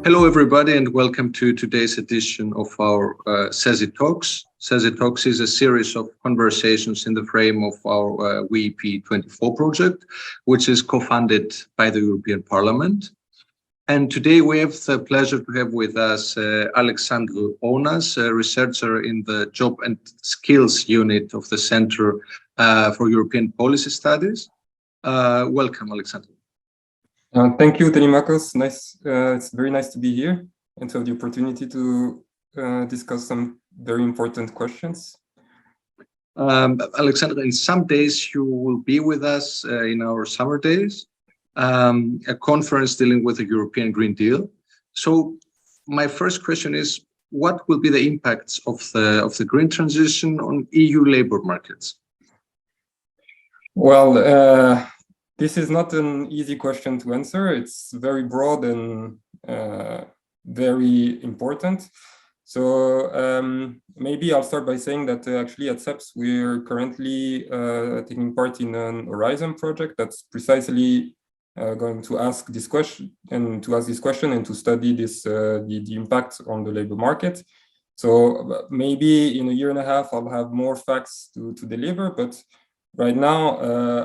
Hello, everybody, and welcome to today's edition of our CESI Talks. CESI Talks is a series of conversations in the frame of our WEP24 project, which is co-funded by the European Parliament. And today we have the pleasure to have with us Alexandre Ounnas, a researcher in the Job and Skills Unit of the Center for European Policy Studies. Welcome, Alexandre. Thank you, Telimakos. It's very nice to be here and to have the opportunity to discuss some very important questions. Alexandre, in some days you will be with us in our summer days, a conference dealing with the European Green Deal. So my first question is, what will be the impacts of the green transition on EU labor markets? Well, this is not an easy question to answer. It's very broad and very important. So maybe I'll start by saying that actually at CEPS, we're currently taking part in an Horizon project that's precisely going to ask this question and to study this the impact on the labor market. So maybe in a year and a half, I'll have more facts to deliver, but right now,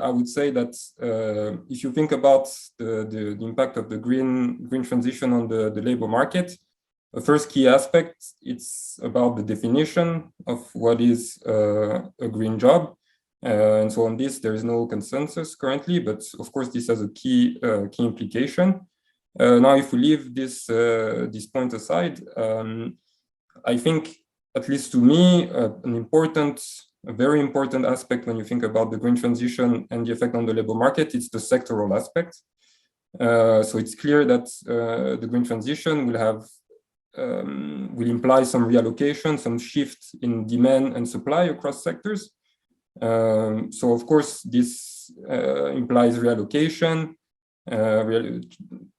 I would say that if you think about the impact of the green transition on the labor market, the first key aspect, it's about the definition of what is a green job. And so on this, there is no consensus currently, but of course, this has a key implication. Now, if we leave this point aside, I think, at least to me, a very important aspect when you think about the green transition and the effect on the labor market, it's the sectoral aspect. So it's clear that the green transition will imply some reallocation, some shift in demand and supply across sectors. So of course, this implies reallocation.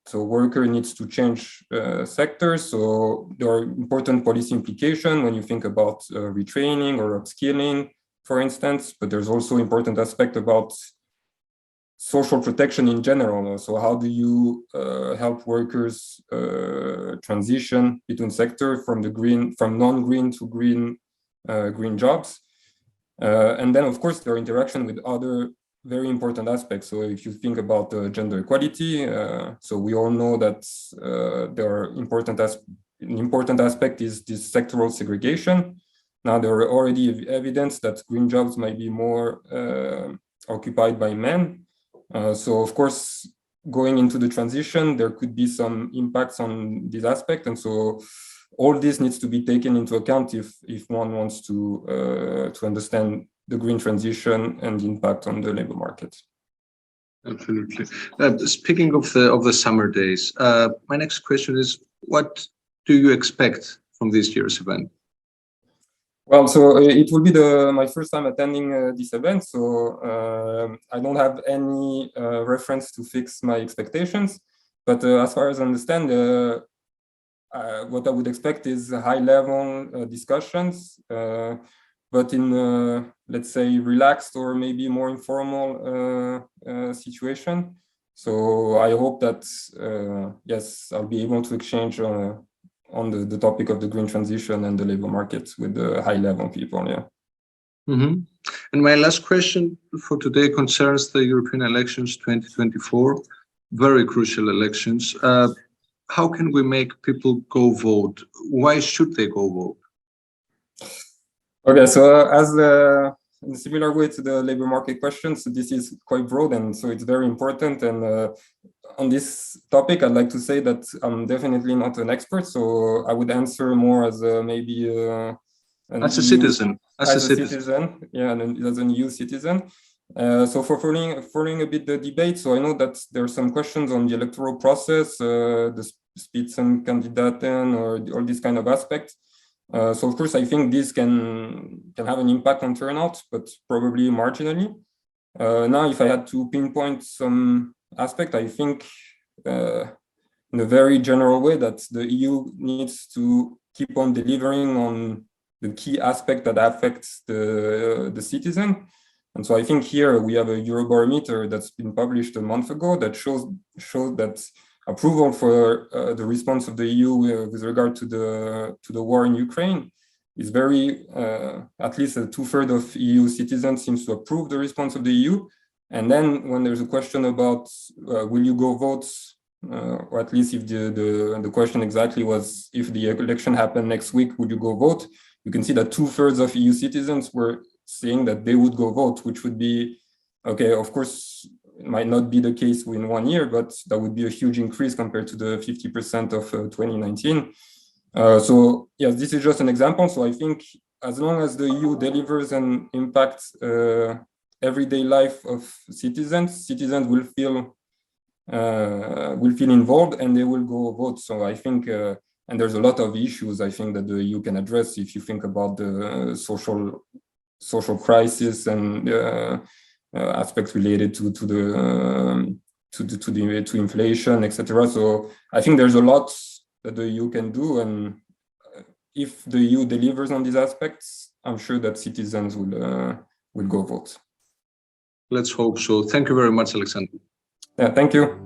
So worker needs to change sectors. So there are important policy implications when you think about retraining or upskilling, for instance, but there's also important aspect about social protection in general. So how do you help workers transition between sector from non-green to green jobs? And then, of course, their interaction with other very important aspects. So if you think about gender equality, so we all know that there are an important aspect is this sectoral segregation. Now, there are already evidence that green jobs might be more occupied by men. So of course, going into the transition, there could be some impacts on this aspect. And so all this needs to be taken into account if one wants to understand the green transition and the impact on the labor market. Absolutely. Speaking of the summer days, my next question is, what do you expect from this year's event? Well, so it will be my first time attending this event, so I don't have any reference to fix my expectations. But as far as I understand, what I would expect is high-level discussions, but in, let's say, relaxed or maybe more informal situation. So I hope that, yes, I'll be able to exchange on the topic of the green transition and the labor market with the high-level people, yeah. Mm-hmm. And my last question for today concerns the European elections 2024, very crucial elections. How can we make people go vote? Why should they go vote? Okay, so in a similar way to the labor market questions, this is quite broad, and so it's very important. And on this topic, I'd like to say that I'm definitely not an expert, so I would answer more as maybe as a citizen, yeah, and as an EU citizen. So for following a bit the debate, so I know that there are some questions on the electoral process, the Spitzenkandidaten, or all these kind of aspects. So of course, I think this can have an impact on turnout, but probably marginally. Now, if I had to pinpoint some aspect, I think in a very general way that the EU needs to keep on delivering on the key aspect that affects the citizen. And so I think here we have a Eurobarometer that's been published a month ago that shows that approval for the response of the EU with regard to the war in Ukraine is very, at least 2/3 of EU citizens seems to approve the response of the EU. And then when there's a question about will you go vote, or at least if the question exactly was if the election happened next week, would you go vote? You can see that 2/3 of EU citizens were saying that they would go vote, which would be, okay, of course, it might not be the case in 1 year, but that would be a huge increase compared to the 50% of 2019. So yes, this is just an example. So I think as long as the EU delivers and impacts everyday life of citizens will feel involved and they will go vote. So I think, and there's a lot of issues I think that the EU can address if you think about the social crisis and aspects related to inflation, etc. So I think there's a lot that the EU can do, and if the EU delivers on these aspects, I'm sure that citizens will go vote. Let's hope so. Thank you very much, Alexandre. Yeah, thank you.